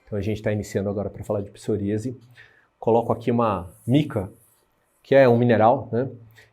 Então a gente está iniciando agora para falar de psoríase. Coloco aqui uma mica, que é um mineral, né?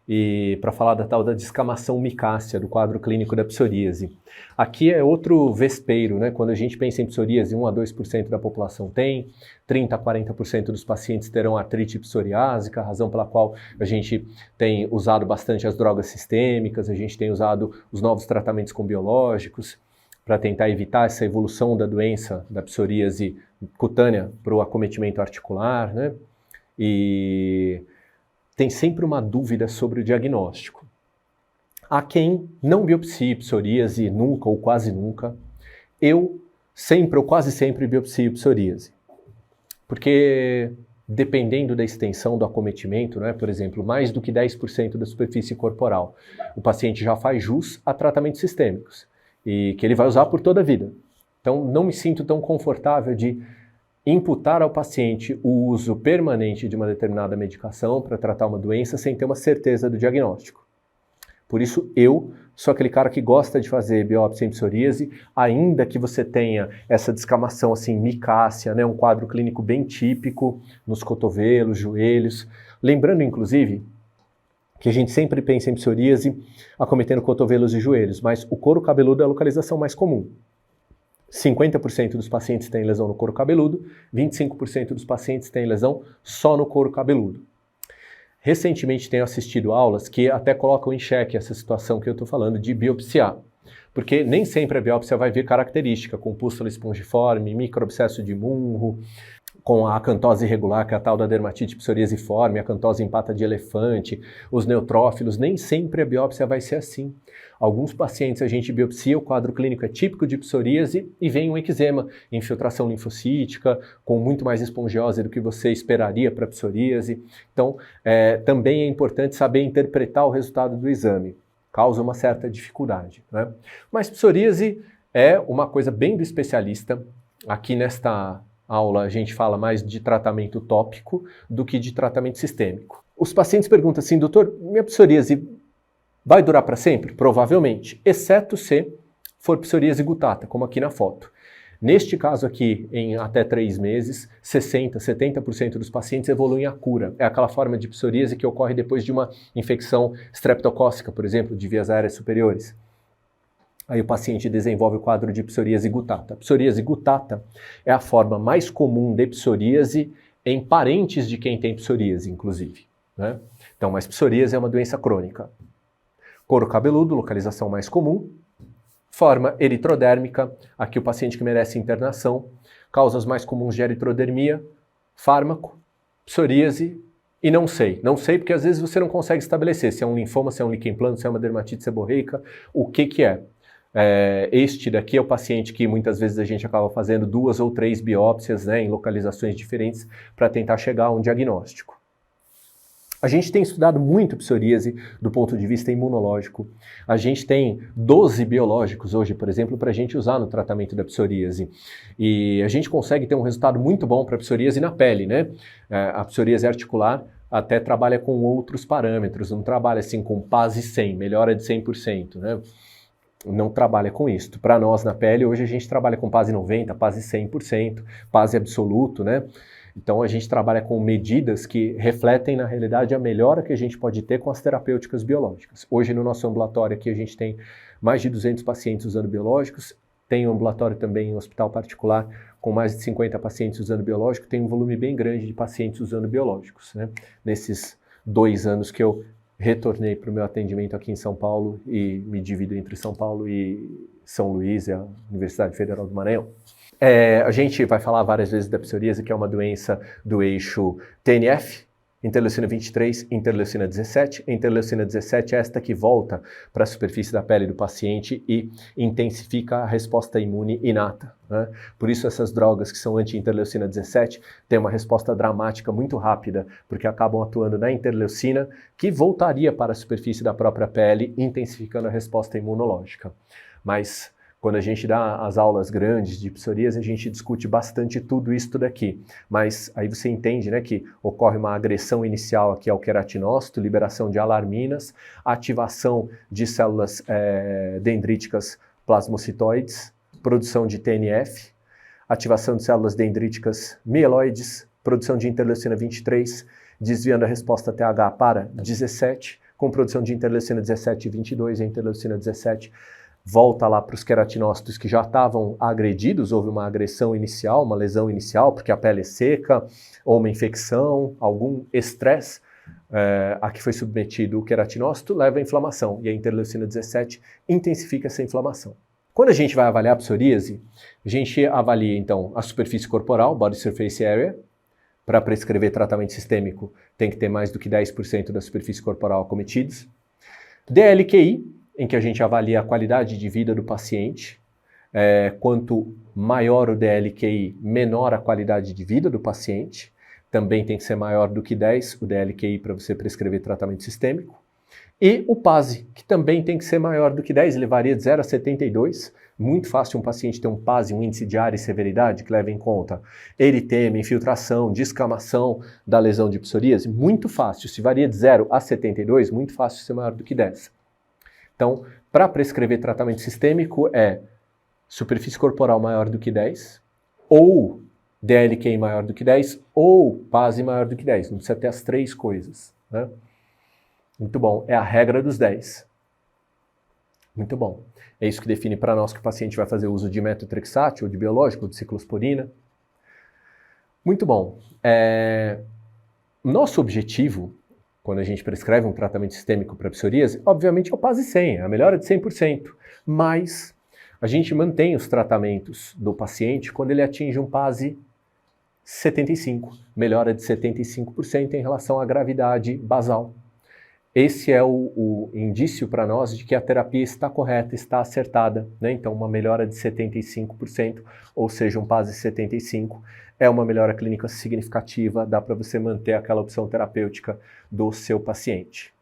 E para falar da tal da descamação micácea do quadro clínico da psoríase. Aqui é outro vespeiro, né? Quando a gente pensa em psoríase, 1 a 2% da população tem, 30 a 40% dos pacientes terão artrite psoriásica, razão pela qual a gente tem usado bastante as drogas sistêmicas, a gente tem usado os novos tratamentos com biológicos para tentar evitar essa evolução da doença da psoríase cutânea para o acometimento articular, né? E tem sempre uma dúvida sobre o diagnóstico. Há quem não biopsie psoríase nunca ou quase nunca. Eu sempre ou quase sempre biopsio psoríase. Porque dependendo da extensão do acometimento, né, por exemplo, mais do que 10% da superfície corporal, o paciente já faz jus a tratamentos sistêmicos e que ele vai usar por toda a vida. Então não me sinto tão confortável de imputar ao paciente o uso permanente de uma determinada medicação para tratar uma doença sem ter uma certeza do diagnóstico. Por isso, eu sou aquele cara que gosta de fazer biópsia em psoríase, ainda que você tenha essa descamação assim, micácea, né, um quadro clínico bem típico nos cotovelos, joelhos. Lembrando, inclusive, que a gente sempre pensa em psoríase acometendo cotovelos e joelhos, mas o couro cabeludo é a localização mais comum. 50% dos pacientes têm lesão no couro cabeludo, 25% dos pacientes têm lesão só no couro cabeludo. Recentemente tenho assistido aulas que até colocam em xeque essa situação que eu estou falando de biopsiar, porque nem sempre a biópsia vai vir característica, com pústula espongiforme, microabscesso de Munro, com a acantose irregular, que é a tal da dermatite psoriasiforme, a acantose em pata de elefante, os neutrófilos, nem sempre a biópsia vai ser assim. Alguns pacientes a gente biopsia, o quadro clínico é típico de psoríase e vem um eczema, infiltração linfocítica, com muito mais espongiose do que você esperaria para psoríase. Então, também é importante saber interpretar o resultado do exame. Causa uma certa dificuldade, né? Mas psoríase é uma coisa bem do especialista. Aqui nesta aula a gente fala mais de tratamento tópico do que de tratamento sistêmico. Os pacientes perguntam assim, doutor, minha psoríase vai durar para sempre? Provavelmente, exceto se for psoríase gutata, como aqui na foto. Neste caso aqui, em até 3 meses, 60%, 70% dos pacientes evoluem à cura. É aquela forma de psoríase que ocorre depois de uma infecção streptocócica, por exemplo, de vias aéreas superiores. Aí o paciente desenvolve o quadro de psoríase gutata. A psoríase gutata é a forma mais comum de psoríase em parentes de quem tem psoríase, inclusive, né? Então, mas psoríase é uma doença crônica. Couro cabeludo, localização mais comum. Forma eritrodérmica, aqui o paciente que merece internação. Causas mais comuns de eritrodermia, fármaco, psoríase e não sei. Não sei porque às vezes você não consegue estabelecer se é um linfoma, se é um líquen plano, se é uma dermatite seborreica, o que é. Este daqui é o paciente que muitas vezes a gente acaba fazendo 2 ou 3 biópsias, né, em localizações diferentes para tentar chegar a um diagnóstico. A gente tem estudado muito psoríase do ponto de vista imunológico. A gente tem 12 biológicos hoje, por exemplo, para a gente usar no tratamento da psoríase. E a gente consegue ter um resultado muito bom para a psoríase na pele, né? A psoríase articular até trabalha com outros parâmetros, não trabalha assim com PASI 100, melhora de 100%, né? Não trabalha com isso. Para nós na pele, hoje a gente trabalha com PASI 90, PASI 100%, PASI absoluto, né? Então a gente trabalha com medidas que refletem na realidade a melhora que a gente pode ter com as terapêuticas biológicas. Hoje no nosso ambulatório aqui a gente tem mais de 200 pacientes usando biológicos, tem um ambulatório também em um hospital particular com mais de 50 pacientes usando biológico, tem um volume bem grande de pacientes usando biológicos, né? Nesses 2 anos que eu retornei para o meu atendimento aqui em São Paulo e me divido entre São Paulo e São Luís, a Universidade Federal do Maranhão. A gente vai falar várias vezes da psoríase, que é uma doença do eixo TNF, interleucina 23, interleucina 17. A interleucina 17 é esta que volta para a superfície da pele do paciente e intensifica a resposta imune inata, né? Por isso essas drogas que são anti-interleucina 17 têm uma resposta dramática muito rápida, porque acabam atuando na interleucina, que voltaria para a superfície da própria pele, intensificando a resposta imunológica. Mas quando a gente dá as aulas grandes de psoríase, a gente discute bastante tudo isso daqui. Mas aí você entende, né, que ocorre uma agressão inicial aqui ao queratinócito, liberação de alarminas, ativação de células dendríticas plasmocitoides, produção de TNF. ativação de células dendríticas mieloides, produção de interleucina 23, desviando a resposta TH para 17, com produção de interleucina 17 e 22, a interleucina 17 volta lá para os queratinócitos que já estavam agredidos, houve uma agressão inicial, uma lesão inicial, porque a pele é seca, ou uma infecção, algum estresse a que foi submetido o queratinócito, leva à inflamação, e a interleucina 17 intensifica essa inflamação. Quando a gente vai avaliar a psoríase, a gente avalia então a superfície corporal, Body Surface Area. Para prescrever tratamento sistêmico tem que ter mais do que 10% da superfície corporal acometidos. DLQI, em que a gente avalia a qualidade de vida do paciente. Quanto maior o DLQI, menor a qualidade de vida do paciente. Também tem que ser maior do que 10 o DLQI para você prescrever tratamento sistêmico. E o PASI, que também tem que ser maior do que 10, ele varia de 0 a 72. Muito fácil um paciente ter um PASI, um índice de área e severidade, que leva em conta eritema, infiltração, descamação da lesão de psoríase. Muito fácil. Se varia de 0 a 72, muito fácil ser maior do que 10. Então, para prescrever tratamento sistêmico é superfície corporal maior do que 10, ou DLQI maior do que 10, ou PASI maior do que 10. Não precisa ter as três coisas, né? Muito bom. É a regra dos 10. Muito bom. É isso que define para nós que o paciente vai fazer uso de metotrexate, ou de biológico, ou de ciclosporina. Muito bom. Nosso objetivo, quando a gente prescreve um tratamento sistêmico para psoríase, obviamente é o PASI 100, a melhora de 100%. Mas a gente mantém os tratamentos do paciente quando ele atinge um PASI 75, melhora de 75% em relação à gravidade basal. Esse é o indício para nós de que a terapia está correta, está acertada, né? Então, uma melhora de 75%, ou seja, um PASI 75, é uma melhora clínica significativa, dá para você manter aquela opção terapêutica do seu paciente.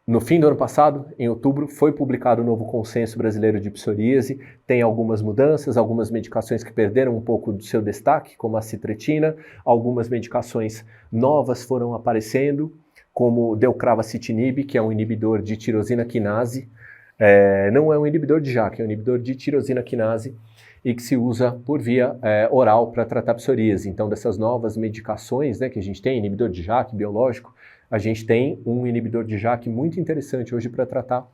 No fim do ano passado, em outubro, foi publicado o novo Consenso Brasileiro de Psoríase. Tem algumas mudanças, algumas medicações que perderam um pouco do seu destaque, como a citretina. Algumas medicações novas foram aparecendo, como o deucravacitinib, que é um inibidor de tirosina quinase. Não é um inibidor de JAK, é um inibidor de tirosina quinase e que se usa por via oral para tratar psoríase. Então, dessas novas medicações, né, que a gente tem, inibidor de JAK, biológico, a gente tem um inibidor de JAK muito interessante hoje para tratar,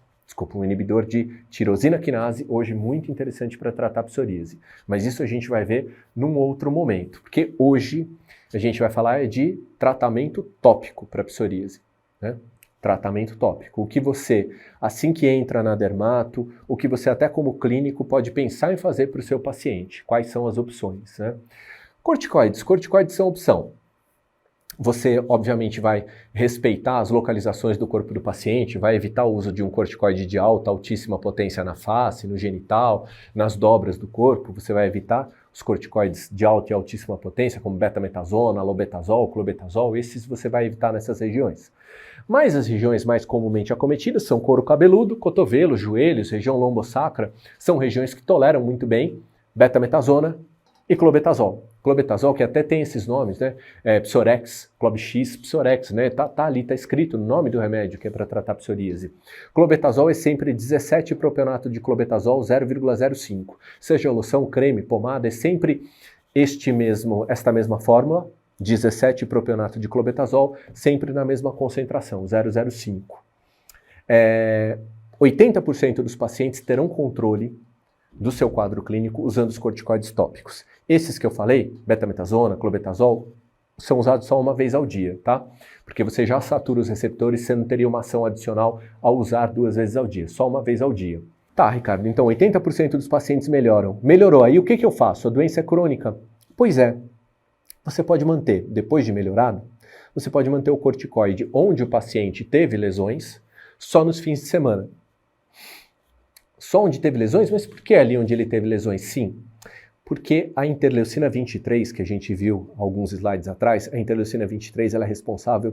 um inibidor de tirosina quinase, hoje muito interessante para tratar psoríase. Mas isso a gente vai ver num outro momento, porque hoje a gente vai falar de tratamento tópico para psoríase, né? Tratamento tópico. O que você, assim que entra na dermato, o que você até como clínico pode pensar em fazer para o seu paciente. Quais são as opções, né? Corticoides. Corticoides são opção. Você, obviamente, vai respeitar as localizações do corpo do paciente, vai evitar o uso de um corticoide de alta, altíssima potência na face, no genital, nas dobras do corpo. Você vai evitar os corticoides de alta e altíssima potência, como betametasona, alobetazol, clobetazol. Esses você vai evitar nessas regiões. Mas as regiões mais comumente acometidas são couro cabeludo, cotovelo, joelhos, região lombosacra. São regiões que toleram muito bem betametasona e clobetazol. Clobetazol, que até tem esses nomes, né? Psorex, Clobx, Psorex, né? Tá ali, tá escrito no nome do remédio que é para tratar psoríase. Clobetazol é sempre 17 propionato de clobetazol 0,05. Seja loção, creme, pomada, é sempre esta mesma fórmula, 17 propionato de clobetazol, sempre na mesma concentração, 0,05. 80% dos pacientes terão controle do seu quadro clínico usando os corticoides tópicos. Esses que eu falei, betametasona, clobetazol, são usados só uma vez ao dia, tá? Porque você já satura os receptores, você não teria uma ação adicional ao usar 2 vezes ao dia, só uma vez ao dia. Tá, Ricardo, então 80% dos pacientes melhoram. Melhorou, aí o que eu faço? A doença é crônica? Pois é, você pode manter, depois de melhorado, você pode manter o corticoide onde o paciente teve lesões, só nos fins de semana. Só onde teve lesões? Mas por que ali onde ele teve lesões? Sim, porque a interleucina 23, que a gente viu alguns slides atrás, a interleucina 23 ela é responsável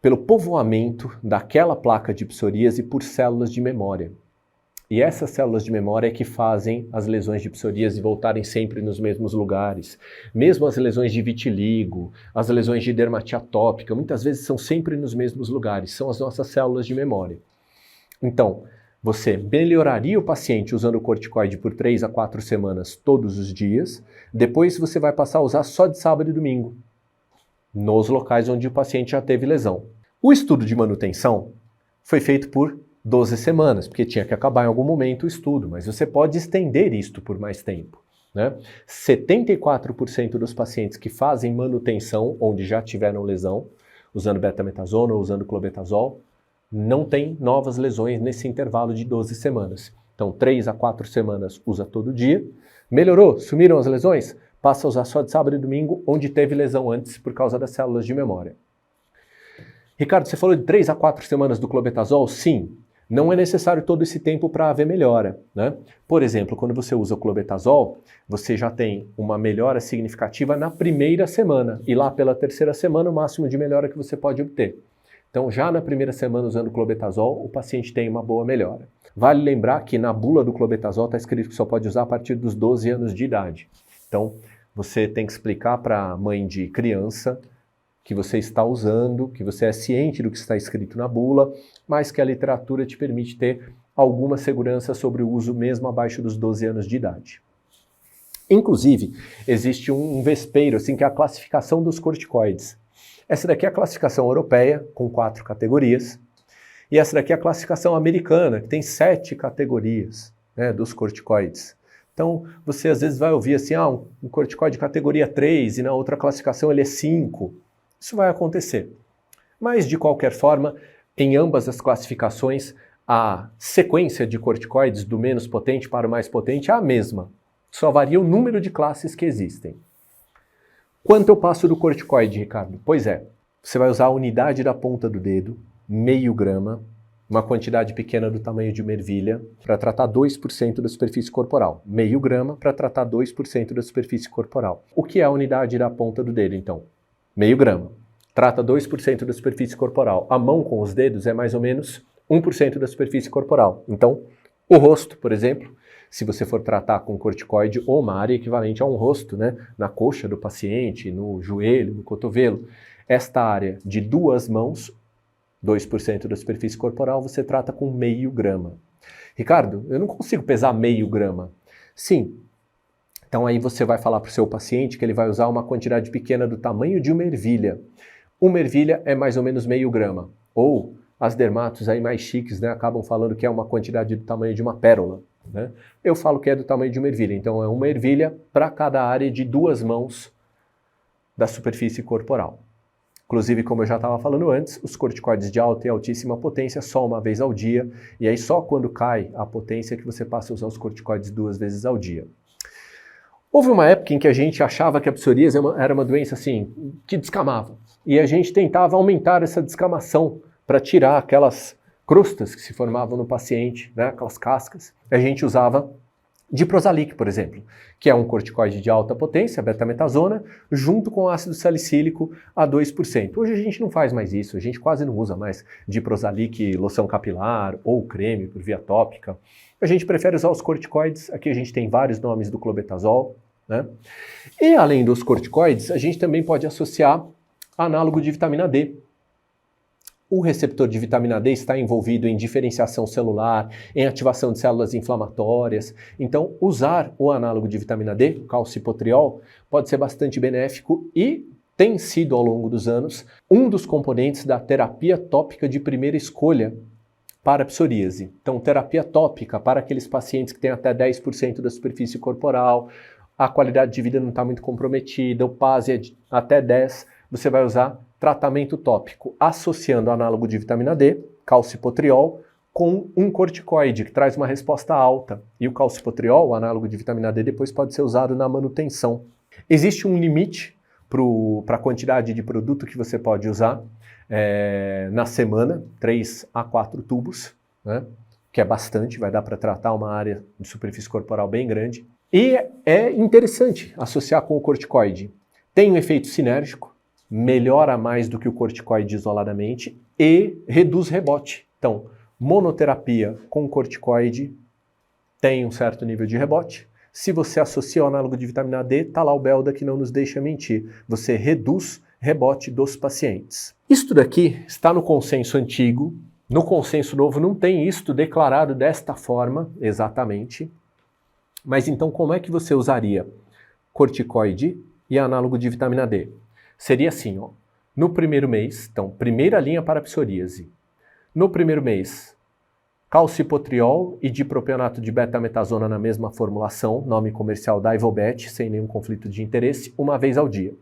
pelo povoamento daquela placa de psoríase por células de memória. E essas células de memória é que fazem as lesões de psoríase voltarem sempre nos mesmos lugares. Mesmo as lesões de vitiligo, as lesões de dermatite atópica, muitas vezes são sempre nos mesmos lugares, são as nossas células de memória. Então, Você melhoraria o paciente usando o corticoide por 3 a 4 semanas todos os dias, depois você vai passar a usar só de sábado e domingo, nos locais onde o paciente já teve lesão. O estudo de manutenção foi feito por 12 semanas, porque tinha que acabar em algum momento o estudo, mas você pode estender isto por mais tempo, né? 74% dos pacientes que fazem manutenção, onde já tiveram lesão, usando betametasona ou usando clobetasol, não tem novas lesões nesse intervalo de 12 semanas. Então, 3 a 4 semanas usa todo dia. Melhorou? Sumiram as lesões? Passa a usar só de sábado e domingo, onde teve lesão antes por causa das células de memória. Ricardo, você falou de 3 a 4 semanas do clobetasol? Sim. Não é necessário todo esse tempo para haver melhora, né? Por exemplo, quando você usa o clobetasol, você já tem uma melhora significativa na primeira semana. E lá pela terceira semana, o máximo de melhora que você pode obter. Então, já na primeira semana usando clobetasol, o paciente tem uma boa melhora. Vale lembrar que na bula do clobetasol está escrito que só pode usar a partir dos 12 anos de idade. Então, você tem que explicar para a mãe de criança que você está usando, que você é ciente do que está escrito na bula, mas que a literatura te permite ter alguma segurança sobre o uso mesmo abaixo dos 12 anos de idade. Inclusive, existe um vespeiro, assim, que é a classificação dos corticoides. Essa daqui é a classificação europeia, com 4 categorias, e essa daqui é a classificação americana, que tem 7 categorias, né, dos corticoides. Então, você às vezes vai ouvir assim, um corticoide categoria 3 e na outra classificação ele é 5. Isso vai acontecer. Mas, de qualquer forma, em ambas as classificações, a sequência de corticoides do menos potente para o mais potente é a mesma. Só varia o número de classes que existem. Quanto eu passo do corticoide, Ricardo? Pois é, você vai usar a unidade da ponta do dedo, meio grama, uma quantidade pequena do tamanho de uma ervilha, para tratar 2% da superfície corporal. Meio grama para tratar 2% da superfície corporal. O que é a unidade da ponta do dedo, então? Meio grama. Trata 2% da superfície corporal. A mão com os dedos é mais ou menos 1% da superfície corporal. Então, o rosto, por exemplo, se você for tratar com corticoide ou uma área equivalente a um rosto, né, na coxa do paciente, no joelho, no cotovelo, esta área de 2 mãos, 2% da superfície corporal, você trata com meio grama. Ricardo, eu não consigo pesar meio grama. Sim. Então aí você vai falar para o seu paciente que ele vai usar uma quantidade pequena do tamanho de uma ervilha. Uma ervilha é mais ou menos meio grama. Ou as dermatos aí mais chiques, né, acabam falando que é uma quantidade do tamanho de uma pérola, né? Eu falo que é do tamanho de uma ervilha. Então é uma ervilha para cada área de 2 mãos da superfície corporal. Inclusive, como eu já estava falando antes, os corticoides de alta e altíssima potência só uma vez ao dia. E aí só quando cai a potência que você passa a usar os corticoides 2 vezes ao dia. Houve uma época em que a gente achava que a psoríase era uma doença assim, que descamava. E a gente tentava aumentar essa descamação para tirar aquelas crostas que se formavam no paciente, né, aquelas cascas. A gente usava diprosalic, por exemplo, que é um corticoide de alta potência, betametasona, junto com ácido salicílico a 2%. Hoje a gente não faz mais isso, a gente quase não usa mais diprosalic, loção capilar ou creme por via tópica. A gente prefere usar os corticoides, aqui a gente tem vários nomes do clobetasol, né? E além dos corticoides, a gente também pode associar análogo de vitamina D. O receptor de vitamina D está envolvido em diferenciação celular, em ativação de células inflamatórias. Então, usar o análogo de vitamina D, o calcipotriol, pode ser bastante benéfico e tem sido, ao longo dos anos, um dos componentes da terapia tópica de primeira escolha para a psoríase. Então, terapia tópica para aqueles pacientes que têm até 10% da superfície corporal, a qualidade de vida não está muito comprometida, o PAS é de até 10%, você vai usar tratamento tópico associando análogo de vitamina D, calcipotriol, com um corticoide que traz uma resposta alta. E o calcipotriol, o análogo de vitamina D, depois pode ser usado na manutenção. Existe um limite para a quantidade de produto que você pode usar na semana, 3 a 4 tubos, né? Que é bastante, vai dar para tratar uma área de superfície corporal bem grande. E é interessante associar com o corticoide. Tem um efeito sinérgico, melhora mais do que o corticoide isoladamente e reduz rebote. Então, monoterapia com corticoide tem um certo nível de rebote. Se você associa o análogo de vitamina D, está lá o Belda que não nos deixa mentir. Você reduz rebote dos pacientes. Isso daqui está no consenso antigo No consenso novo não tem isto declarado desta forma exatamente, mas então como é que você usaria corticoide e análogo de vitamina D? Seria assim, ó, no primeiro mês, então, primeira linha para a psoríase. No primeiro mês, calcipotriol e dipropionato de betametasona na mesma formulação, nome comercial Daivobet, sem nenhum conflito de interesse, uma vez ao dia.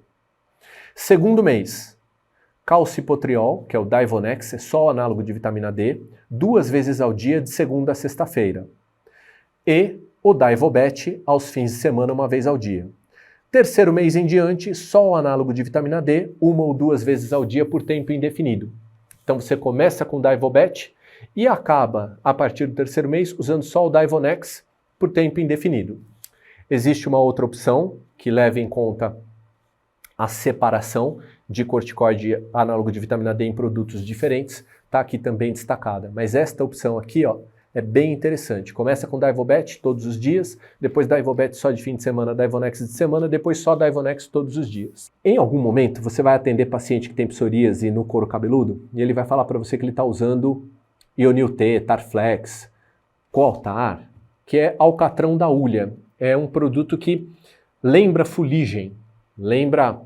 Segundo mês, calcipotriol, que é o Daivonex, é só o análogo de vitamina D, 2 vezes ao dia, de segunda a sexta-feira. E o Daivobet aos fins de semana, uma vez ao dia. Terceiro mês em diante, só o análogo de vitamina D, 1 ou 2 vezes ao dia por tempo indefinido. Então você começa com o Daivobet e acaba, a partir do terceiro mês, usando só o Daivonex por tempo indefinido. Existe uma outra opção que leva em conta a separação de corticoide e análogo de vitamina D em produtos diferentes, está aqui também destacada. Mas esta opção aqui, ó, é bem interessante. Começa com Daivobet todos os dias, depois Daivobet só de fim de semana, Daivonex de semana, depois só Daivonex todos os dias. Em algum momento, você vai atender paciente que tem psoríase no couro cabeludo e ele vai falar para você que ele está usando Ionil T, Tarflex, Coaltar, que é alcatrão da ulha. É um produto que lembra fuligem, lembra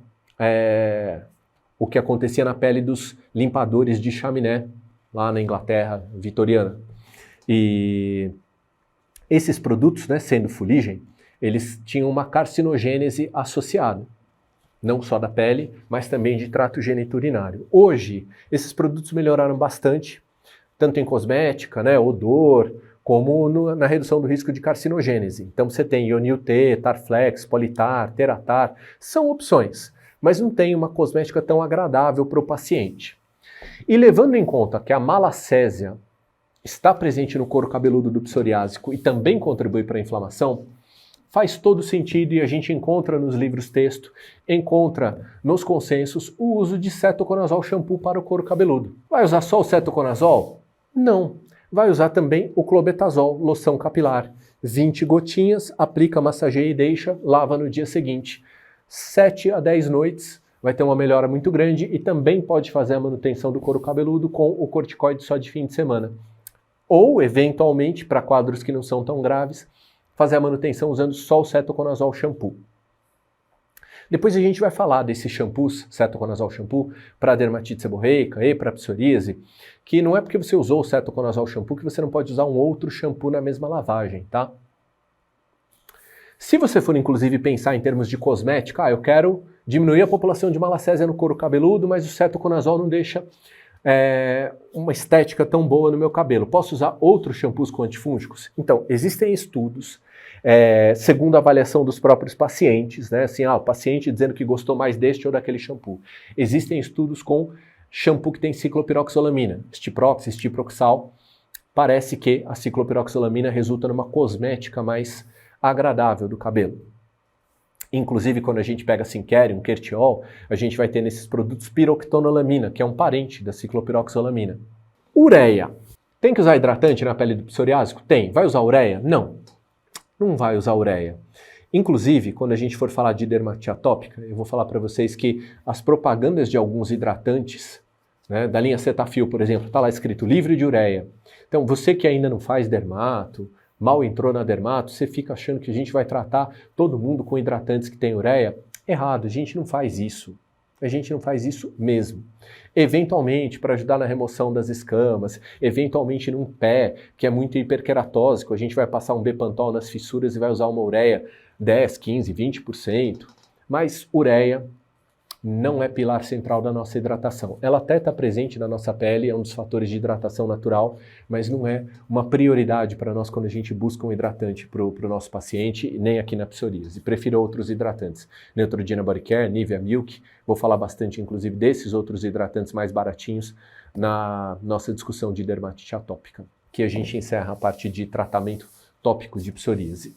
o que acontecia na pele dos limpadores de chaminé, lá na Inglaterra vitoriana. E esses produtos, né, sendo fuligem, eles tinham uma carcinogênese associada, não só da pele, mas também de trato geniturinário. Hoje, esses produtos melhoraram bastante, tanto em cosmética, né, odor, como na redução do risco de carcinogênese. Então você tem Ionil T, Tarflex, Politar, Teratar, são opções, mas não tem uma cosmética tão agradável para o paciente. E levando em conta que a malacésia está presente no couro cabeludo do psoriásico e também contribui para a inflamação, faz todo sentido e a gente encontra nos livros-texto, encontra nos consensos o uso de cetoconazol shampoo para o couro cabeludo. Vai usar só o cetoconazol? Não. Vai usar também o clobetasol, loção capilar. 20 gotinhas, aplica, massageia e deixa, lava no dia seguinte. 7 a 10 noites, vai ter uma melhora muito grande e também pode fazer a manutenção do couro cabeludo com o corticoide só de fim de semana. Ou, eventualmente, para quadros que não são tão graves, fazer a manutenção usando só o cetoconazol shampoo. Depois a gente vai falar desses shampoos, cetoconazol shampoo, para dermatite seborreica e para psoríase, que não é porque você usou o cetoconazol shampoo que você não pode usar um outro shampoo na mesma lavagem, tá? Se você for, inclusive, pensar em termos de cosmética, eu quero diminuir a população de malacésia no couro cabeludo, mas o cetoconazol não deixa uma estética tão boa no meu cabelo. Posso usar outros shampoos com antifúngicos? Então, existem estudos, segundo a avaliação dos próprios pacientes, né? Assim, o paciente dizendo que gostou mais deste ou daquele shampoo. Existem estudos com shampoo que tem ciclopiroxolamina, Stiprox, Stiproxal. Parece que a ciclopiroxolamina resulta numa cosmética mais agradável do cabelo. Inclusive, quando a gente pega Sincere, um Quertiol, a gente vai ter nesses produtos piroctanolamina, que é um parente da ciclopiroxolamina. Ureia. Tem que usar hidratante na pele do psoriásico? Tem. Vai usar ureia? Não. Não vai usar ureia. Inclusive, quando a gente for falar de dermatite atópica, eu vou falar para vocês que as propagandas de alguns hidratantes, né, da linha Cetaphil, por exemplo, está lá escrito livre de ureia. Então, você que ainda não faz dermato, mal entrou na dermato, você fica achando que a gente vai tratar todo mundo com hidratantes que tem ureia? Errado, a gente não faz isso. A gente não faz isso mesmo. Eventualmente, para ajudar na remoção das escamas, eventualmente num pé que é muito hiperqueratósico, a gente vai passar um Bepantol nas fissuras e vai usar uma ureia 10, 15, 20%. Mas ureia não é pilar central da nossa hidratação. Ela até está presente na nossa pele, é um dos fatores de hidratação natural, mas não é uma prioridade para nós quando a gente busca um hidratante para o nosso paciente, nem aqui na psoríase. Prefiro outros hidratantes. Neutrogena Body Care, Nivea Milk, vou falar bastante inclusive desses outros hidratantes mais baratinhos na nossa discussão de dermatite atópica, que a gente encerra a parte de tratamento tópico de psoríase.